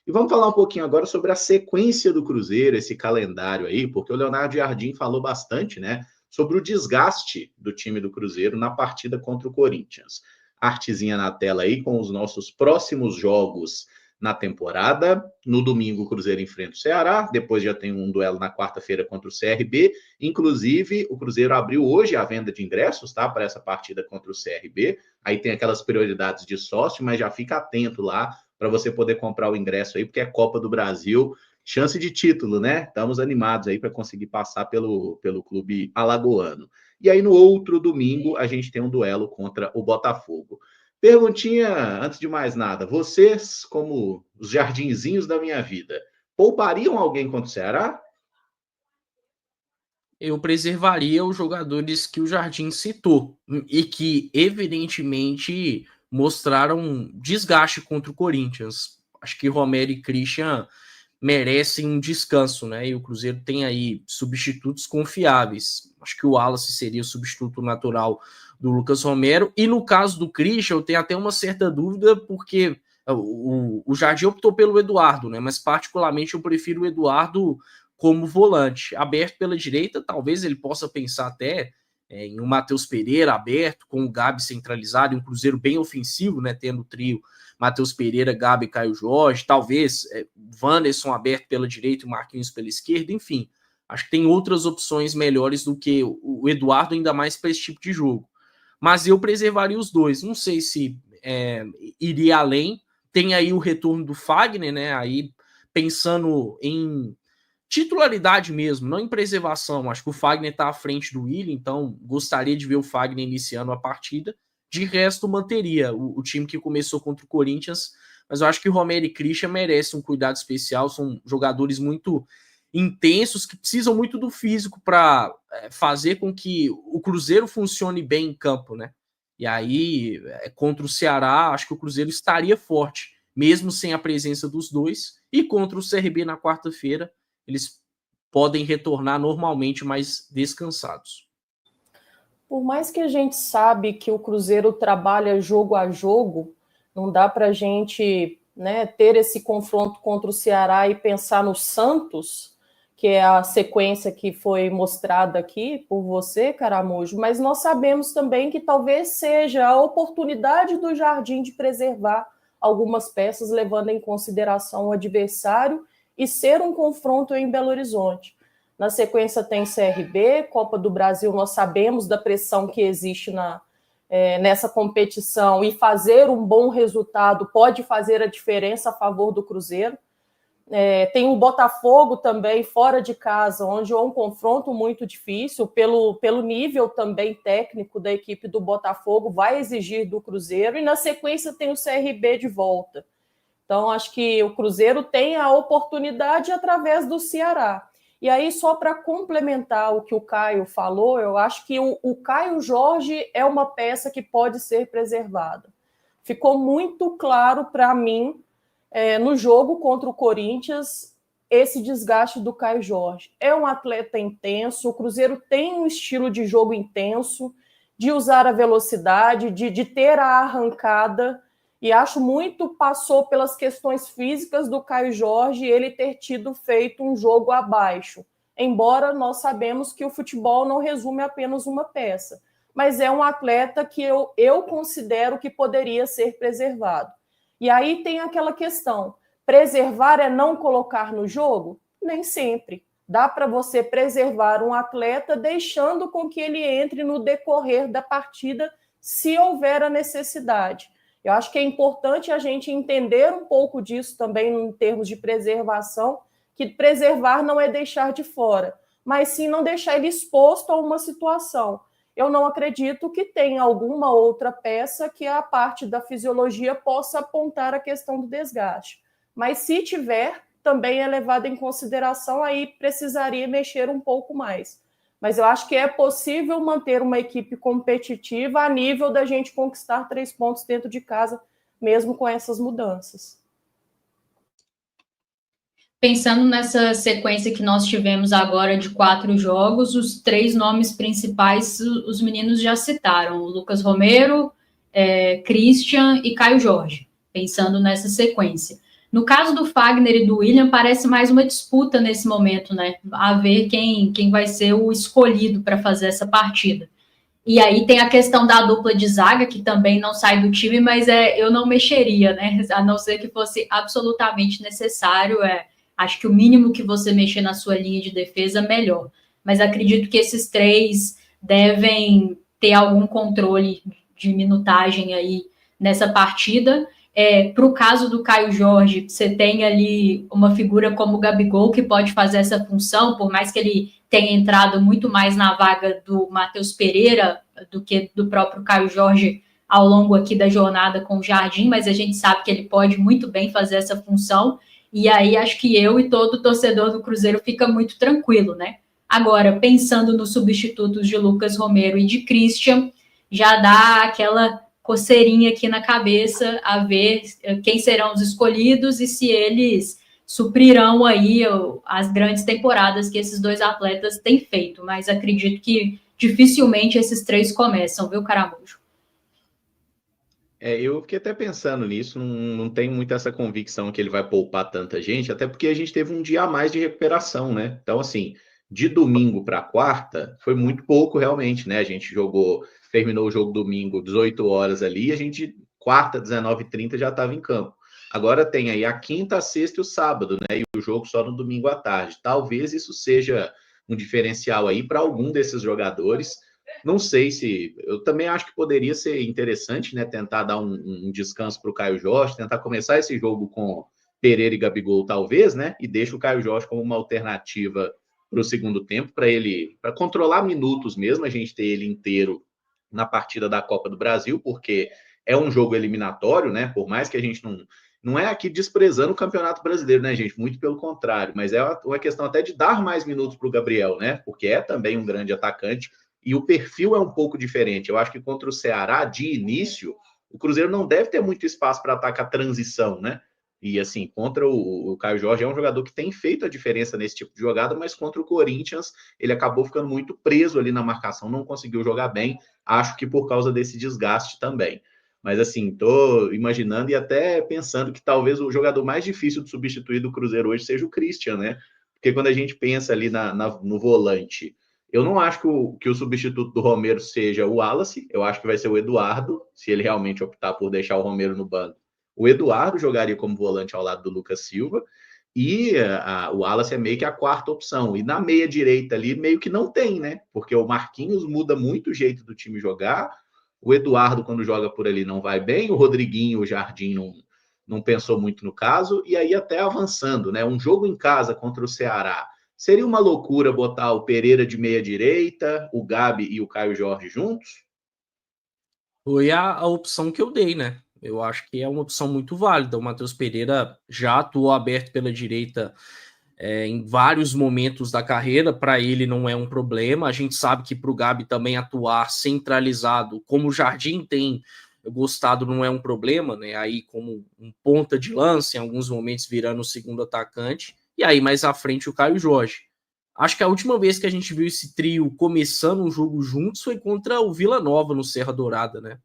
E vamos falar um pouquinho agora sobre a sequência do Cruzeiro, esse calendário aí, porque o Leonardo Jardim falou bastante, né, sobre o desgaste do time do Cruzeiro na partida contra o Corinthians. Artezinha na tela aí com os nossos próximos jogos na temporada. No domingo, o Cruzeiro enfrenta o Ceará, depois já tem um duelo na quarta-feira contra o CRB. Inclusive, o Cruzeiro abriu hoje a venda de ingressos, tá, para essa partida contra o CRB. Aí tem aquelas prioridades de sócio, mas já fica atento lá para você poder comprar o ingresso aí, porque é Copa do Brasil, chance de título, né? Estamos animados aí para conseguir passar pelo clube alagoano. E aí no outro domingo a gente tem um duelo contra o Botafogo. Perguntinha, antes de mais nada, vocês, como os jardinzinhos da minha vida, poupariam alguém contra o Ceará? Eu preservaria os jogadores que o Jardim citou e que, evidentemente, mostraram desgaste contra o Corinthians. Acho que Romero e Christian merecem um descanso, né? E o Cruzeiro tem aí substitutos confiáveis. Acho que o Wallace seria o substituto natural do Lucas Romero. E no caso do Christian, eu tenho até uma certa dúvida, porque o Jardim optou pelo Eduardo, né? Mas particularmente eu prefiro o Eduardo como volante. Aberto pela direita, talvez ele possa pensar até em um Matheus Pereira aberto, com o Gabi centralizado, e um Cruzeiro bem ofensivo, né? Tendo o trio Matheus Pereira, Gabi e Caio Jorge, talvez Wanderson aberto pela direita e Marquinhos pela esquerda, enfim. Acho que tem outras opções melhores do que o Eduardo, ainda mais para esse tipo de jogo. Mas eu preservaria os dois. Não sei se iria além. Tem aí o retorno do Fagner, né? Aí pensando em titularidade mesmo, não em preservação. Acho que o Fagner está à frente do Willian, então gostaria de ver o Fagner iniciando a partida. De resto, manteria o time que começou contra o Corinthians, mas eu acho que o Romero e Christian merecem um cuidado especial, são jogadores muito intensos, que precisam muito do físico para fazer com que o Cruzeiro funcione bem em campo, né? E aí, contra o Ceará, acho que o Cruzeiro estaria forte, mesmo sem a presença dos dois, e contra o CRB na quarta-feira, eles podem retornar normalmente mais descansados. Por mais que a gente sabe que o Cruzeiro trabalha jogo a jogo, não dá para a gente, né, ter esse confronto contra o Ceará e pensar no Santos, que é a sequência que foi mostrada aqui por você, Caramujo, mas nós sabemos também que talvez seja a oportunidade do Jardim de preservar algumas peças, levando em consideração o adversário e ser um confronto em Belo Horizonte. Na sequência tem CRB, Copa do Brasil, nós sabemos da pressão que existe nessa competição e fazer um bom resultado pode fazer a diferença a favor do Cruzeiro. Tem o Botafogo também, fora de casa, onde é um confronto muito difícil, pelo nível também técnico da equipe do Botafogo, vai exigir do Cruzeiro, e na sequência tem o CRB de volta. Então, acho que o Cruzeiro tem a oportunidade através do Ceará. E aí, só para complementar o que o Caio falou, eu acho que o Caio Jorge é uma peça que pode ser preservada. Ficou muito claro para mim, no jogo contra o Corinthians, esse desgaste do Caio Jorge. É um atleta intenso, o Cruzeiro tem um estilo de jogo intenso, de usar a velocidade, de ter a arrancada, e acho muito passou pelas questões físicas do Caio Jorge ele ter feito um jogo abaixo. Embora nós sabemos que o futebol não resume apenas uma peça, mas é um atleta que eu considero que poderia ser preservado. E aí tem aquela questão, preservar é não colocar no jogo? Nem sempre. Dá para você preservar um atleta deixando com que ele entre no decorrer da partida, se houver a necessidade. Eu acho que é importante a gente entender um pouco disso também em termos de preservação, que preservar não é deixar de fora, mas sim não deixar ele exposto a uma situação. Eu não acredito que tenha alguma outra peça que a parte da fisiologia possa apontar a questão do desgaste. Mas se tiver, também é levado em consideração, aí precisaria mexer um pouco mais. Mas eu acho que é possível manter uma equipe competitiva a nível da gente conquistar 3 pontos dentro de casa, mesmo com essas mudanças. Pensando nessa sequência que nós tivemos agora de 4 jogos, os 3 nomes principais os meninos já citaram, Lucas Romero, Christian e Caio Jorge, pensando nessa sequência. No caso do Fagner e do William, parece mais uma disputa nesse momento, né? A ver quem vai ser o escolhido para fazer essa partida. E aí tem a questão da dupla de zaga, que também não sai do time, mas eu não mexeria, né? A não ser que fosse absolutamente necessário. Acho que o mínimo que você mexer na sua linha de defesa, melhor. Mas acredito que esses 3 devem ter algum controle de minutagem aí nessa partida. Para o caso do Caio Jorge, você tem ali uma figura como o Gabigol, que pode fazer essa função, por mais que ele tenha entrado muito mais na vaga do Matheus Pereira do que do próprio Caio Jorge ao longo aqui da jornada com o Jardim, mas a gente sabe que ele pode muito bem fazer essa função, e aí acho que eu e todo torcedor do Cruzeiro fica muito tranquilo, né? Agora, pensando nos substitutos de Lucas Romero e de Christian, já dá aquela coceirinha aqui na cabeça a ver quem serão os escolhidos e se eles suprirão aí as grandes temporadas que esses 2 atletas têm feito, mas acredito que dificilmente esses 3 começam, viu, Caramujo? Eu fiquei até pensando nisso, não tenho muito essa convicção que ele vai poupar tanta gente, até porque a gente teve um dia a mais de recuperação, né? Então, assim, de domingo para quarta, foi muito pouco realmente, né? A gente terminou o jogo domingo 18 horas ali, e a gente, quarta, 19h30, já estava em campo. Agora tem aí a quinta, a sexta e o sábado, né? E o jogo só no domingo à tarde. Talvez isso seja um diferencial aí para algum desses jogadores. Não sei se... Eu também acho que poderia ser interessante, né? Tentar dar um descanso para o Caio Jorge, tentar começar esse jogo com Pereira e Gabigol, talvez, né? E deixa o Caio Jorge como uma alternativa para o segundo tempo, para controlar minutos mesmo, a gente ter ele inteiro na partida da Copa do Brasil, porque é um jogo eliminatório, né? Por mais que a gente não é aqui desprezando o Campeonato Brasileiro, né, gente? Muito pelo contrário, mas é uma questão até de dar mais minutos para o Gabriel, né? Porque é também um grande atacante e o perfil é um pouco diferente. Eu acho que contra o Ceará, de início, o Cruzeiro não deve ter muito espaço para atacar a transição, né? E assim, contra o Caio Jorge, é um jogador que tem feito a diferença nesse tipo de jogada, mas contra o Corinthians, ele acabou ficando muito preso ali na marcação, não conseguiu jogar bem, acho que por causa desse desgaste também. Mas assim, tô imaginando e até pensando que talvez o jogador mais difícil de substituir do Cruzeiro hoje seja o Christian, né? Porque quando a gente pensa ali no volante, eu não acho que o substituto do Romero seja o Wallace, eu acho que vai ser o Eduardo, se ele realmente optar por deixar o Romero no banco. O Eduardo jogaria como volante ao lado do Lucas Silva, e o Wallace é meio que a quarta opção. E na meia direita ali, meio que não tem, né? Porque o Marquinhos muda muito o jeito do time jogar, o Eduardo, quando joga por ali, não vai bem, o Rodriguinho, o Jardim, não pensou muito no caso, e aí até avançando, né? Um jogo em casa contra o Ceará, seria uma loucura botar o Pereira de meia direita, o Gabi e o Caio Jorge juntos? Foi a opção que eu dei, né? Eu acho que é uma opção muito válida. O Matheus Pereira já atuou aberto pela direita em vários momentos da carreira, para ele não é um problema. A gente sabe que para o Gabi também atuar centralizado, como o Jardim tem gostado, não é um problema, né? Aí como um ponta de lança, em alguns momentos virando o segundo atacante, e aí mais à frente o Caio Jorge. Acho que a última vez que a gente viu esse trio começando um jogo juntos foi contra o Vila Nova no Serra Dourada, né?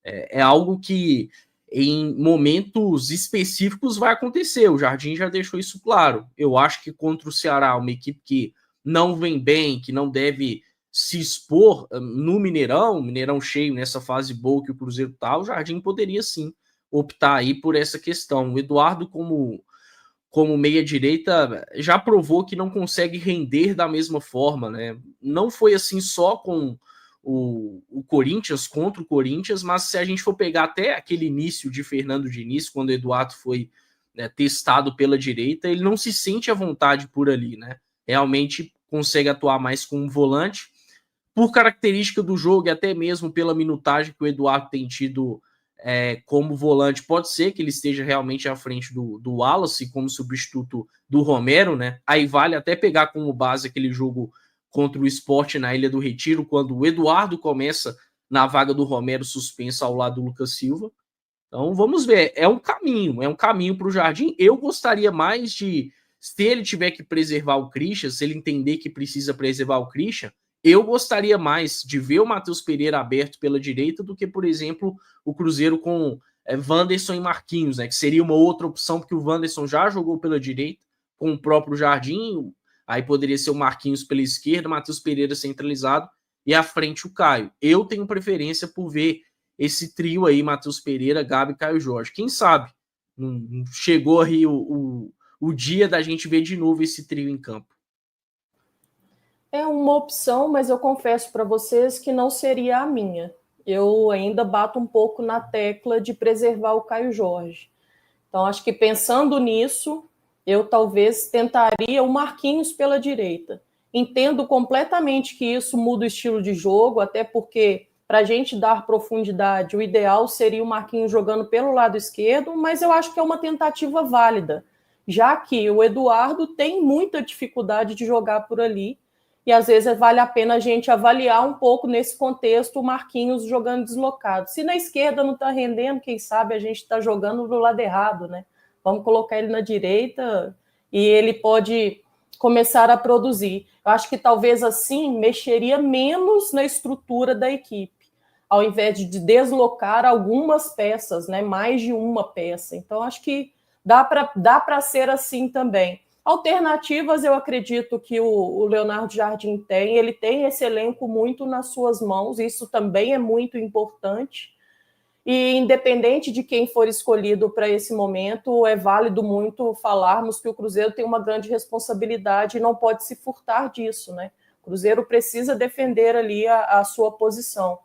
É algo que em momentos específicos vai acontecer. O Jardim já deixou isso claro. Eu acho que contra o Ceará, uma equipe que não vem bem, que não deve se expor no Mineirão cheio, nessa fase boa que o Cruzeiro tá, o Jardim poderia sim optar aí por essa questão. O Eduardo, como meia-direita, já provou que não consegue render da mesma forma, né? Não foi assim só com o Corinthians, contra o Corinthians, mas se a gente for pegar até aquele início de Fernando Diniz, quando o Eduardo foi, né, testado pela direita, ele não se sente à vontade por ali, né? Realmente consegue atuar mais como um volante, por característica do jogo e até mesmo pela minutagem que o Eduardo tem tido como volante. Pode ser que ele esteja realmente à frente do Wallace como substituto do Romero, né? Aí vale até pegar como base aquele jogo contra o Sport na Ilha do Retiro, quando o Eduardo começa na vaga do Romero suspenso ao lado do Lucas Silva. Então vamos ver, é um caminho para o Jardim. Eu gostaria mais de, se ele tiver que preservar o Christian, se ele entender que precisa preservar o Christian, eu gostaria mais de ver o Matheus Pereira aberto pela direita do que, por exemplo, o Cruzeiro com Wanderson e Marquinhos, né, que seria uma outra opção, porque o Wanderson já jogou pela direita com o próprio Jardim, aí poderia ser o Marquinhos pela esquerda, Matheus Pereira centralizado e à frente o Caio. Eu tenho preferência por ver esse trio aí, Matheus Pereira, Gabi, Caio Jorge. Quem sabe não chegou aí o dia da gente ver de novo esse trio em campo. É uma opção, mas eu confesso para vocês que não seria a minha. Eu ainda bato um pouco na tecla de preservar o Caio Jorge. Então, acho que pensando nisso, eu talvez tentaria o Marquinhos pela direita. Entendo completamente que isso muda o estilo de jogo, até porque, para a gente dar profundidade, o ideal seria o Marquinhos jogando pelo lado esquerdo, mas eu acho que é uma tentativa válida, já que o Eduardo tem muita dificuldade de jogar por ali, e às vezes vale a pena a gente avaliar um pouco nesse contexto o Marquinhos jogando deslocado. Se na esquerda não está rendendo, quem sabe a gente está jogando do lado errado, né? Vamos colocar ele na direita e ele pode começar a produzir. Eu acho que talvez assim mexeria menos na estrutura da equipe, ao invés de deslocar algumas peças, né? Mais de uma peça. Então, acho que dá para ser assim também. Alternativas, eu acredito que o Leonardo Jardim tem. Ele tem esse elenco muito nas suas mãos, isso também é muito importante. E independente de quem for escolhido para esse momento, é válido muito falarmos que o Cruzeiro tem uma grande responsabilidade e não pode se furtar disso, né? O Cruzeiro precisa defender ali a sua posição.